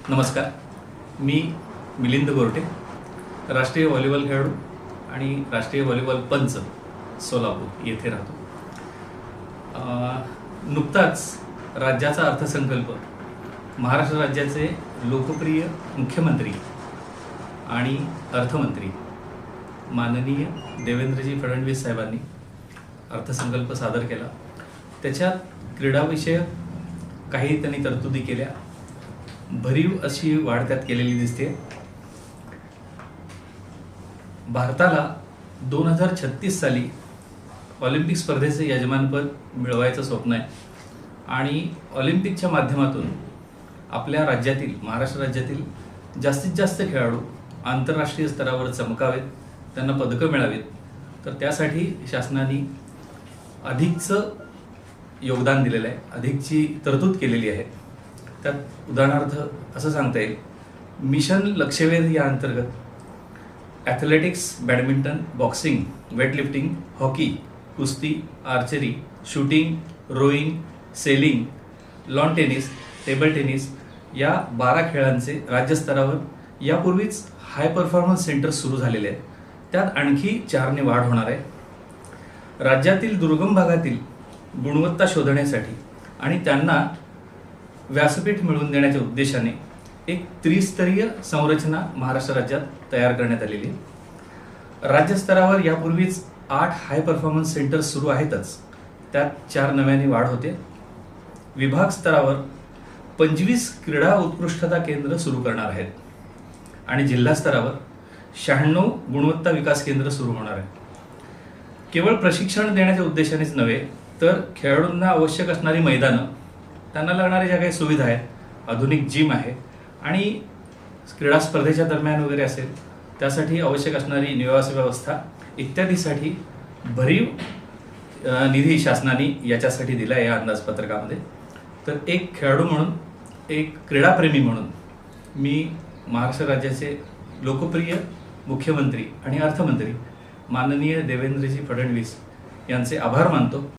नमस्कार, मी मिलिंद गोरटे, राष्ट्रीय व्हॉलीबॉल खेळाडू आणि राष्ट्रीय व्हॉलीबॉल पंच सोलापूर येथे राहतो. नुकताच राज्याचा अर्थसंकल्प महाराष्ट्र राज्याचे लोकप्रिय मुख्यमंत्री आणि अर्थमंत्री माननीय देवेंद्रजी फडणवीस साहेबांनी अर्थसंकल्प सादर केला. त्याच्यात क्रीडाविषयक काही त्यांनी तरतुदी केल्या. भरीव अशी वाढ त्यात केलेली दिसते. भारताला 2036 साली ऑलिम्पिक स्पर्धेचे यजमानपद मिळवायचं स्वप्न आहे आणि ऑलिम्पिकच्या माध्यमातून आपल्या राज्यातील, महाराष्ट्र राज्यातील जास्तीत जास्त खेळाडू आंतरराष्ट्रीय स्तरावर चमकावेत, त्यांना पदकं मिळावीत. तर त्यासाठी शासनाने अधिकचं योगदान दिलेलं आहे, अधिकची तरतूद केलेली आहे. त्यात उदाहरणार्थ असं सांगता येईल, मिशन लक्षवेध या अंतर्गत athletics, badminton, boxing, weightlifting, hockey, कुस्ती, archery, shooting, rowing, sailing, lawn tennis, table tennis या 12 खेळांचे राज्यस्तरावर यापूर्वीच हाय परफॉर्मन्स सेंटर सुरू झालेले आहेत. त्यात आणखी 4ने वाढ होणार आहे. राज्यातील दुर्गम भागातील गुणवत्ता शोधण्यासाठी आणि त्यांना व्यासपीठ मिळवून देण्याच्या उद्देशाने एक त्रिस्तरीय संरचना महाराष्ट्र राज्यात तयार करण्यात आलेली आहे. राज्यस्तरावर यापूर्वीच 8 हाय परफॉर्मन्स सेंटर्स सुरू आहेतच, त्यात 4 नव्याने वाढ होते. विभाग स्तरावर 25 क्रीडा उत्कृष्टता केंद्र सुरू करणार आहेत आणि जिल्हा स्तरावर 96 गुणवत्ता विकास केंद्र सुरू होणार आहे. केवळ प्रशिक्षण देण्याच्या उद्देशानेच नव्हे, तर खेळाडूंना आवश्यक असणारी मैदानं, त्यांना लागणाऱ्या ज्या काही सुविधा आहेत, आधुनिक जिम आहे आणि क्रीडा स्पर्धेच्या दरम्यान वगैरे असेल त्यासाठी आवश्यक असणारी निवास व्यवस्था इत्यादीसाठी भरीव निधी शासनाने याच्यासाठी दिला या अंदाजपत्रकामध्ये. तर एक खेळाडू म्हणून, एक क्रीडाप्रेमी म्हणून मी महाराष्ट्र राज्याचे लोकप्रिय मुख्यमंत्री आणि अर्थमंत्री माननीय देवेंद्रजी फडणवीस यांचे आभार मानतो.